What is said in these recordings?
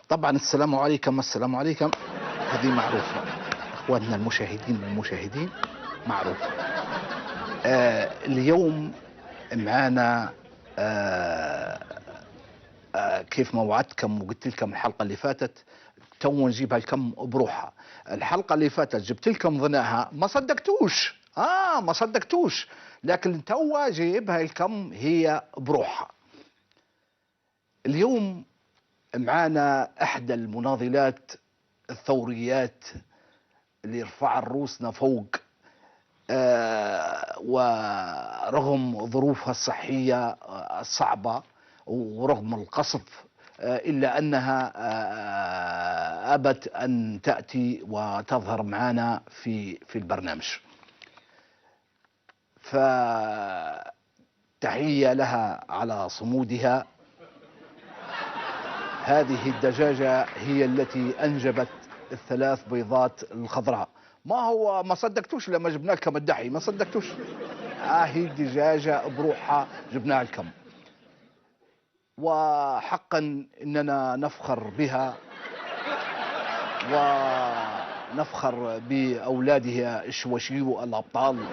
طبعا السلام عليكم السلام عليكم، هذه معروفة اخواننا المشاهدين معروفة. اليوم معانا كيف ما وعدتكم وقلت لكم الحلقة اللي فاتت تو نجيبها لكم بروحها. الحلقة اللي فاتت جبت لكم ضناها ما صدقتوش لكن توا جايبها لكم هي بروحها. اليوم معانا احدى المناضلات الثوريات اللي رفع رؤوسنا فوق، ورغم ظروفها الصحية الصعبة ورغم القصف إلا أنها أبت أن تأتي وتظهر معنا في البرنامج. فتحية لها على صمودها. هذه الدجاجة هي التي أنجبت الثلاث بيضات الخضراء. ما صدقتوش لما جبنا لكم الدحي، ما صدقتوش. هي دجاجة بروحها جبناها لكم، وحقا إننا نفخر بها ونفخر بأولادها الشواشيو الأبطال.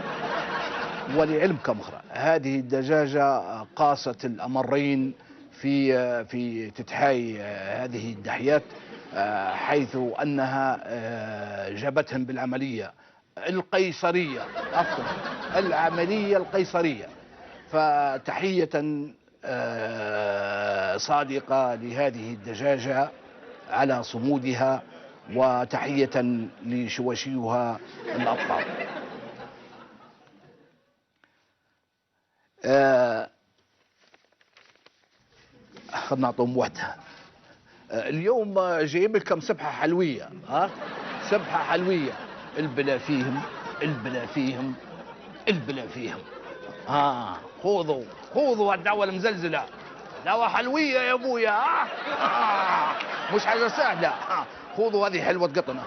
ولعلمكم أخرى هذه الدجاجة قاست الأمرين في تتحاي هذه الدحيات، حيث أنها جابتهم بالعملية القيصرية، عفوا العملية القيصرية. فتحية صادقة لهذه الدجاجة على صمودها، وتحية لشواشيها الأبطال. خلنا نعطيهم وحدة. اليوم جايب لكم سبحة حلوية، سبحة حلوية. البلا فيهم. خذوا الدواء المزلزلة، دواء حلوية يا ابويا. مش حاجة سهلة. خذوا هذه حلوة قطنة.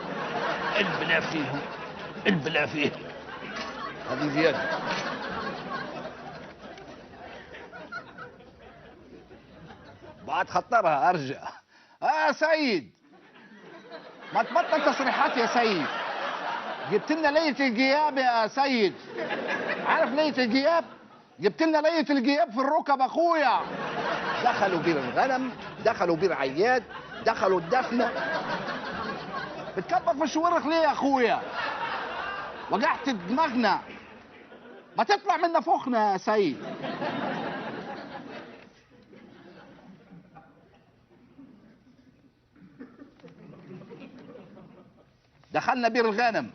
البلا فيهم هذه زيادة. بعد خطرها ارجع. سيد ما تبطل تصريحات يا سيد. جبت لنا ليلة الجياب يا سيد. عارف ليلة الجياب؟ جبت لنا ليلة الجياب في الركب اخويا. دخلوا بير الغنم، دخلوا بير عياد، دخلوا الدفنة. بتكبر في الشوارخ ليه يا اخويا؟ وجعت دماغنا. ما تطلع من نفوخنا يا سيد. دخلنا بير الغنم.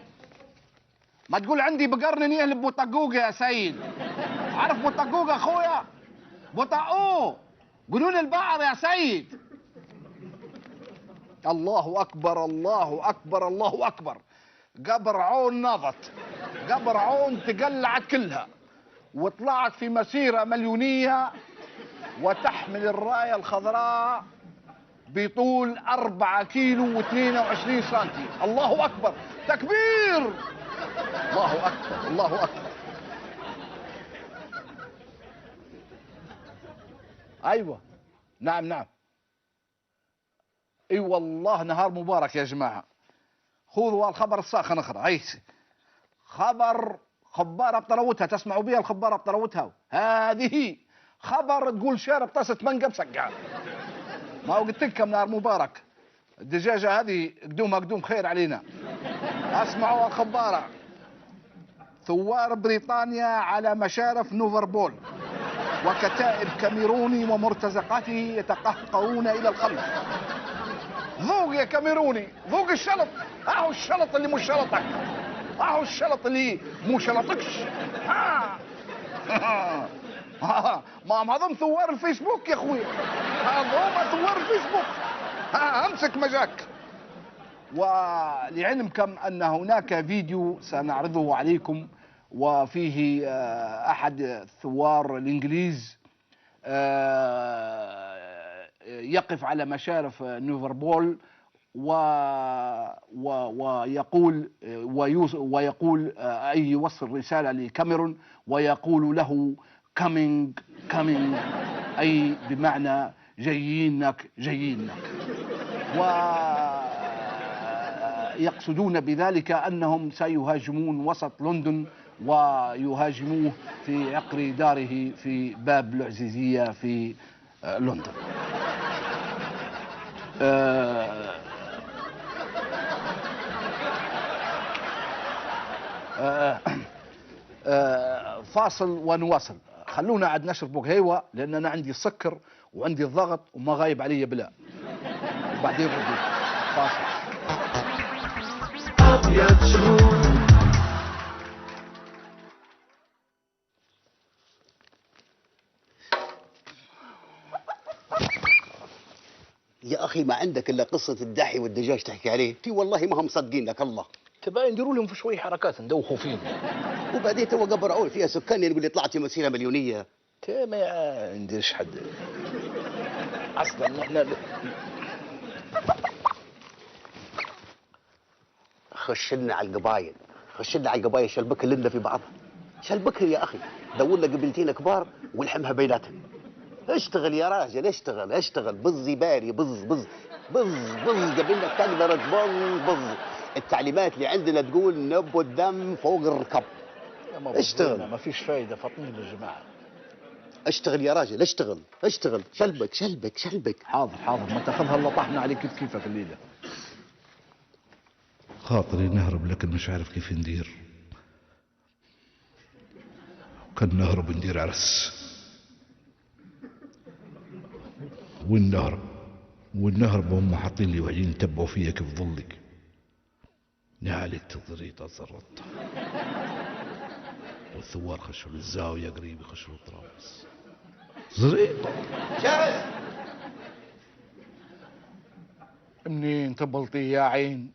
ما تقول عندي بقرن يهلب بوطقوق يا سيد. عارف بوطقوق اخويا؟ بوطقوق قولون البعر يا سيد. الله اكبر الله اكبر الله اكبر. قبر عون نضت، قبر عون تقلعت كلها وطلعت في مسيرة مليونية وتحمل الراية الخضراء بطول 4 كيلو و22 سنتي. الله أكبر، تكبير. الله أكبر الله أكبر. أيوة نعم اي والله نهار مبارك يا جماعة. خذوا الخبر الساخن اخر. هي خبارة بطروتها، تسمعوا بها الخبارة بطروتها. هذه خبر تقول شارب طاسة منقى مسقعة. ما هو قلت لكم نهار مبارك. الدجاجة هذه قدوم خير علينا. اسمعوا الخبارة. ثوار بريطانيا على مشارف نوفربول وكتائب كاميروني ومرتزقته يتقهقرون الى الخلف. ذوق يا كاميروني، ذوق الشلط. اهو الشلط اللي مو شلطك، اهو الشلط اللي مو شلطكش. ما هذم ثوار الفيسبوك يا اخوي. هذوما ثوار الفيسبوك. امسك مجاك. ولعلمكم أن هناك فيديو سنعرضه عليكم، وفيه أحد الثوار الإنجليز يقف على مشارف ليفربول ويقول أي يوصل رسالة لكاميرون ويقول له coming coming، أي بمعنى جايينك جايينك، ويقصدون بذلك أنهم سيهاجمون وسط لندن ويهاجموه في عقر داره في باب العزيزية في لندن. فاصل ونواصل. خلونا عاد نشرب قهوة لأن أنا عندي السكر وعندي الضغط وما غايب علي بلا، وبعدين ردي فاصل. يا أخي ما عندك إلا قصة الدحي والدجاج تحكي عليه، تي والله ما هم مصدقين لك الله. تبقى نديروا لهم في شوي حركات ندوخوا فيهم. وبعدين تو قبر فيها سكان يقول لي طلعت في مسيرة مليونية. ما نديرش حد اصلا نحن. خش لنا على القبايل، خش لنا على القبايل، شلبك لنا في بعضها. شلبك يا أخي، دور لنا قبيلتين كبار والحمها بيناتهم. اشتغل يا راجل، اشتغل اشتغل، بز باري، بز بز بز بز قبلنا تقدر تبز بز. التعليمات اللي عندنا تقول نب الدم فوق الركب. اشتغل. ما فيش فايدة، فاطمين للجماعة. اشتغل يا راجل، اشتغل اشتغل، شلبك شلبك شلبك. حاضر حاضر، ما تاخذها الا طحنا عليك كيفك الليلة. خاطري نهرب لكن مش عارف كيف ندير. كان نهرب ندير عرس. وين نهرب؟ وين نهرب وهم حاطين لي وعدين يتبعوا فيا كيف ظلك. نهالك تضريطة زرطة. والثوار خشوا للزاوية قريب يخشوا الطرابلس. زريطة. جاهز. منين تبلطي يا عين؟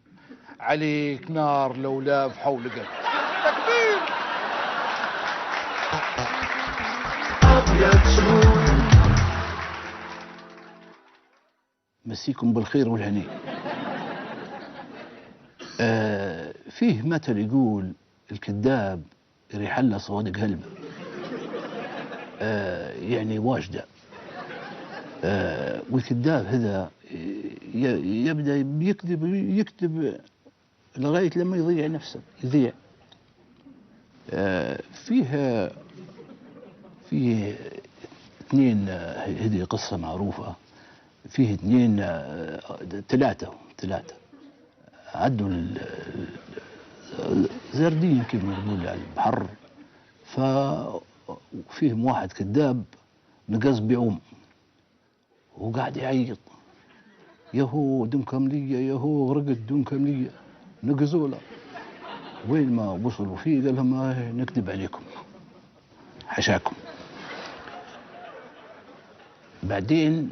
عليك نار لولا في حولك. تكبير. مسيكم بالخير والهني. فيه مثل يقول الكذاب يحلى صوادق هلبة. يعني واجدة. والكذاب هذا يبدأ يكذب لغاية لما يضيع نفسه، يضيع. فيه اثنين، هذه قصة معروفة. فيه اثنين، ثلاثة عدوا زاردين كيف نقول على البحر. ففيهم واحد كذاب نقص بعوم وقاعد يعيط، يهو دنكم لي، يهو غرقت دنكم لي. نقزوا له، وين ما وصلوا فيه قال لهم نكذب عليكم حشاكم. بعدين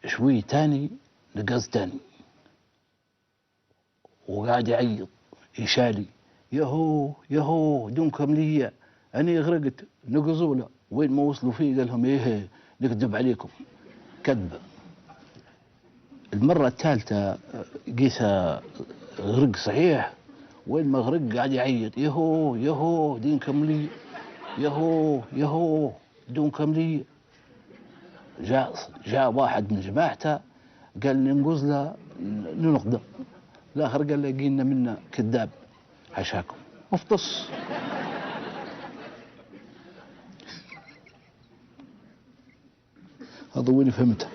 شوي تاني نقص تاني وقاعد يعيط يشالي، يهو دونكم ليا أنا غرقت. نقزوا له، وين ما وصلوا فيه قال لهم إيه نكذب عليكم. كذبة. المرة الثالثة قيسها غرق صحيح، وين ما غرق قاعد يعيط، يهو دينكم لي، يهو دونكم لي. جاء واحد من جماعته قال ننقز له ننقذه. الاخر قال لقينا منا كذاب حشاكم افطس. هذا وين فهمته.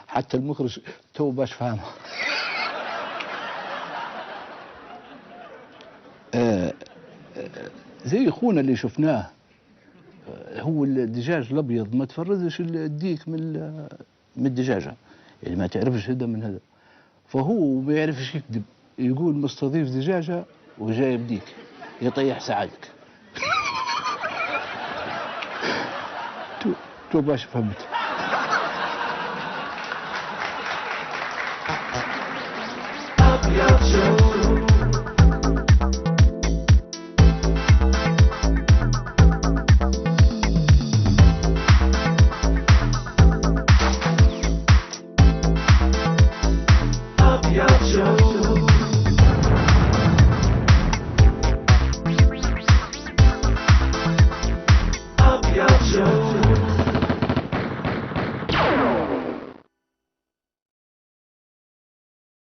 حتى المخرج تو باش فاهمه. زي اخونا اللي شفناه، هو الدجاج الابيض ما تفرزش الديك من الدجاجه، يعني ما تعرفش هذا من هذا. فهو ما يعرفش يكذب، يقول مستضيف دجاجه وجايب ديك يطيح سعادك. شوف ايش فهمت. أبيض شورو